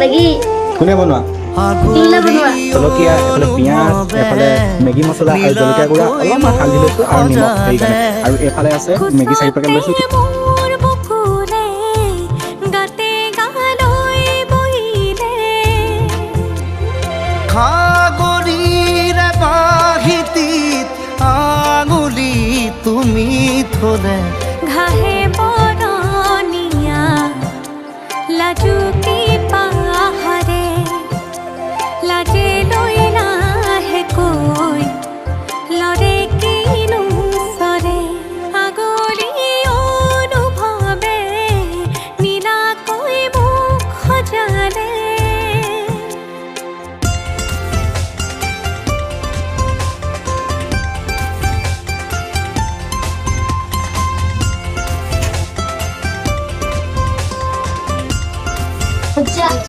Maggi কোনে বনোৱা ইলা বনোৱা জলকীয়া এফালে পিঁয়াজ এফালে মেগী মছলা আৰু জলকীয়া গুড়া অলপমান হালধি লৈছোঁ আৰু নিমখ সেইকাৰণে আৰু এইফালে আছে মেগী 4 পেকেট লৈছোঁ খাগৰিৰে বাহিতিত আঙুলি তুমি থলে ঘাহে